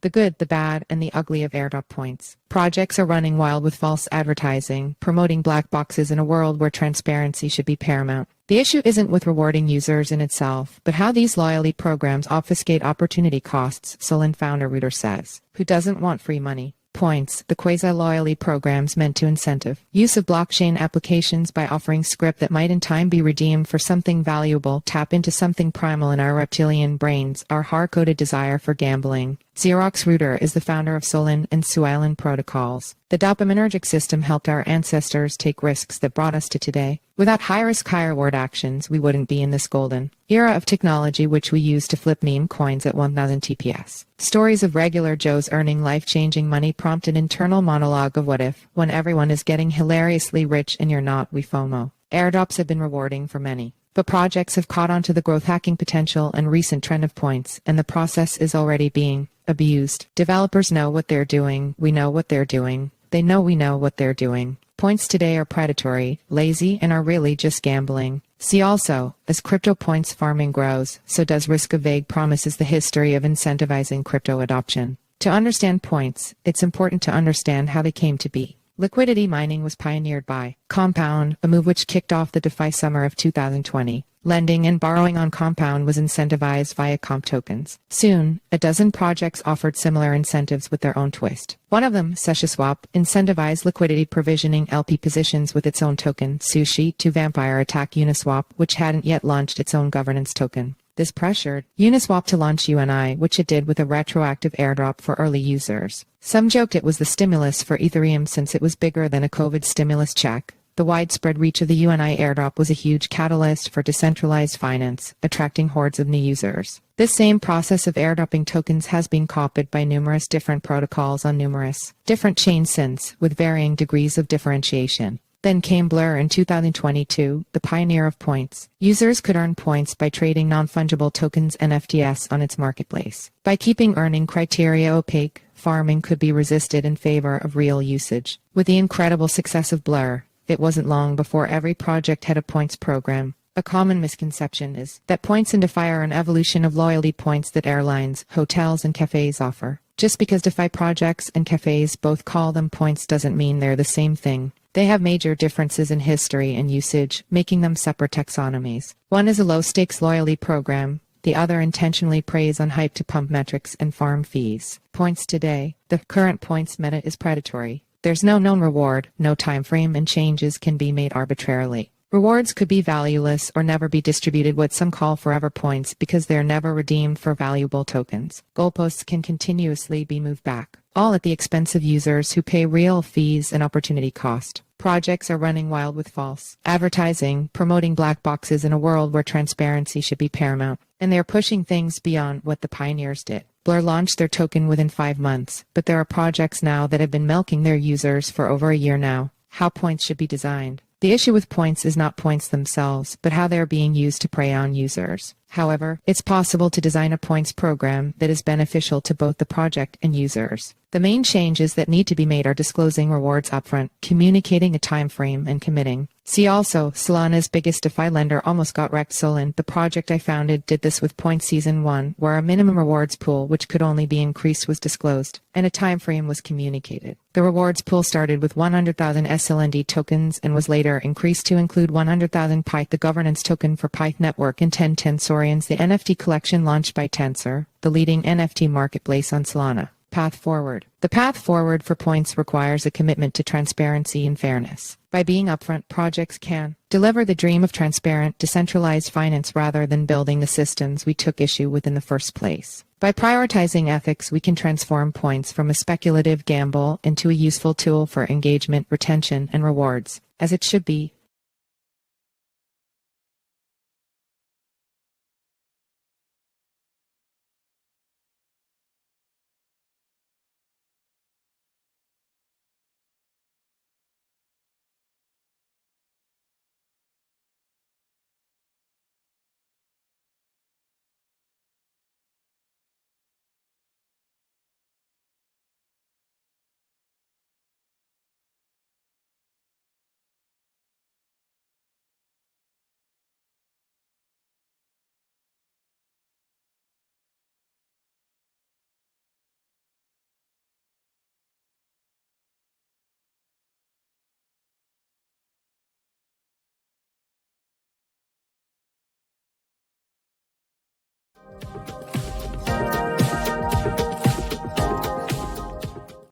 the good, the bad, and the ugly of airdrop points. Projects are running wild with false advertising, promoting black boxes in a world where transparency should be paramount. The issue isn't with rewarding users in itself, but how these loyalty programs obfuscate opportunity costs, Solend founder Rooter says. Who doesn't want free money? Points, the quasi-loyalty programs meant to incentive use of blockchain applications by offering scrip that might in time be redeemed for something valuable, tap into something primal in our reptilian brains, our hardcoded desire for gambling. Xerox Rooter is the founder of Solend and Suilend protocols. The dopaminergic system helped our ancestors take risks that brought us to today. Without high-risk, high-reward actions, we wouldn't be in this golden era of technology which we use to flip meme coins at 1000 TPS. Stories of regular Joes earning life-changing money prompt an internal monologue of what if, when everyone is getting hilariously rich and you're not, we FOMO. Airdrops have been rewarding for many, but projects have caught on to the growth hacking potential and recent trend of points, and the process is already being abused. Developers know what they're doing, we know what they're doing, they know we know what they're doing. Points today are predatory, lazy, and are really just gambling. See also, as crypto points farming grows, so does risk of vague promises. The history of incentivizing crypto adoption. To understand points, it's important to understand how they came to be. Liquidity mining was pioneered by Compound, a move which kicked off the DeFi summer of 2020. Lending and borrowing on Compound was incentivized via comp tokens. Soon, a dozen projects offered similar incentives with their own twist. One of them, SushiSwap, incentivized liquidity provisioning LP positions with its own token, Sushi, to vampire attack Uniswap, which hadn't yet launched its own governance token. This pressured Uniswap to launch UNI, which it did with a retroactive airdrop for early users. Some joked it was the stimulus for Ethereum since it was bigger than a COVID stimulus check. The widespread reach of the UNI airdrop was a huge catalyst for decentralized finance, attracting hordes of new users. This same process of airdropping tokens has been copied by numerous different protocols on numerous different chains since, with varying degrees of differentiation. Then came Blur in 2022, the pioneer of points. Users could earn points by trading non-fungible tokens NFTs on its marketplace. By keeping earning criteria opaque, farming could be resisted in favor of real usage. With the incredible success of Blur, it wasn't long before every project had a points program. A common misconception is that points in DeFi are an evolution of loyalty points that airlines, hotels, and cafes offer. Just because DeFi projects and cafes both call them points doesn't mean they're the same thing. They have major differences in history and usage, making them separate taxonomies. One is a low-stakes loyalty program. The other intentionally preys on hype to pump metrics and farm fees. Points today. The current points meta is predatory. There's no known reward, no time frame, and changes can be made arbitrarily. Rewards could be valueless or never be distributed, what some call forever points, because they're never redeemed for valuable tokens. Goalposts can continuously be moved back, all at the expense of users who pay real fees and opportunity cost. Projects are running wild with false advertising, promoting black boxes in a world where transparency should be paramount, and they're pushing things beyond what the pioneers did. Blur launched their token within 5 months, but there are projects now that have been milking their users for over a year now. How points should be designed. The issue with points is not points themselves, but how they are being used to prey on users. However, it's possible to design a points program that is beneficial to both the project and users. The main changes that need to be made are disclosing rewards upfront, communicating a time frame, and committing. See also, Solana's biggest DeFi lender almost got wrecked. Solend, the project I founded, did this with Point Season 1, where a minimum rewards pool, which could only be increased, was disclosed, and a time frame was communicated. The rewards pool started with 100,000 SLND tokens and was later increased to include 100,000 Pyth, the governance token for Pyth Network, and 10 Tensorians, the NFT collection launched by Tensor, the leading NFT marketplace on Solana. Path forward. The path forward for points requires a commitment to transparency and fairness. By being upfront, projects can deliver the dream of transparent, decentralized finance rather than building the systems we took issue with in the first place. By prioritizing ethics, we can transform points from a speculative gamble into a useful tool for engagement, retention, and rewards, as it should be.